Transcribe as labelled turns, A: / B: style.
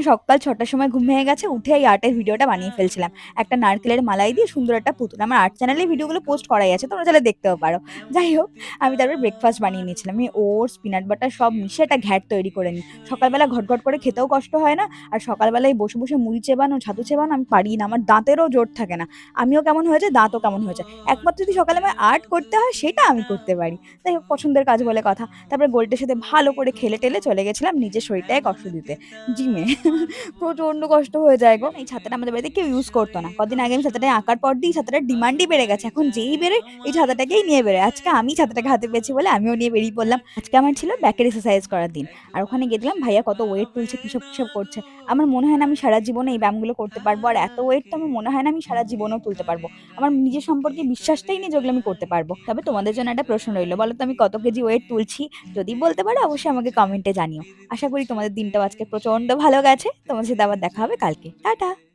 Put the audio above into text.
A: সকাল ৬টার সময় ঘুম ভেঙে গেছে, উঠে এই আর্টের ভিডিওটা বানিয়ে ফেলছিলাম। একটা নারকেলের মালাই দিয়ে সুন্দর একটা পুতুল। আমার আর্ট চ্যানেলে ভিডিওগুলো পোস্ট করাই আছে, তোমরা চাইলে দেখতেও পারো। যাই হোক, আমি তারপর ব্রেকফাস্ট বানিয়ে নিয়েছিলাম। আমি ওটস, পিনাট বাটার সব মিশিয়ে একটা ঘ্যাট তৈরি করে নিই। সকালবেলা ঘটঘট করে খেতেও কষ্ট হয় না। আর সকালবেলায় বসে, বসে মুড়ি চেবানো, ছাতু চেবানো আমি পারি না। আমার দাঁতেরও জোর থাকে না। আমিও কেমন হয়ে যাই, দাঁতও কেমন হয়ে যায়। একমাত্র যদি সকালে আমায় আর্ট করতে হয় সেটা আমি করতে পারি। যাই হোক, পছন্দের কাজ বলে কথা। তারপরে গোল্ডের সাথে ভালো করে খেলে-টেলে চলে গেছিলাম নিজের শরীরটাকে কষ্ট দিতে, জিমে। প্রচন্ড কষ্ট হয়ে যায় গো। এই ছাতাটা আমাদের বাড়িতে কেউ ইউজ করতো না। কদিন আগে আমি ছাতাটা আঁকার পর দিয়ে ছাতাটার ডিমান্ডই বেড়ে গেছে। এখন যেই বেরোয় এই ছাতাটাকেই নিয়ে বেরোয়। আজকে আমি ছাতাটাকে হাতে পেয়েছি বলে আমিও নিয়ে বেরিয়ে পড়লাম। আজকে আমার ছিল ব্যাকের এক্সারসাইজ করার দিন। আর ওখানে গেছিলাম, ভাইয়া কত ওয়েট তুলছে, কিসব, কিসব করছে। আমার মনে হয় না আমি সারা জীবনে এই ব্যায়ামগুলো করতে পারবো। আর এত ওয়েট তো আমার মনে হয় না আমি সারা জীবনেও তুলতে পারবো। আমার নিজের সম্পর্কে বিশ্বাসটাই নেই যেগুলো আমি করতে পারবো। তবে তোমাদের জন্য একটা প্রশ্ন রইলো, বলো তো আমি কত কেজি ওয়েট তুলছি? যদি বলতে পারো অবশ্যই আমাকে কমেন্টে জানিও। আশা করি তোমাদের দিনটাও আজকে প্রচন্ড ভালো গেছে। তোমাদের সাথে আবার দেখা হবে কালকে। টাটা।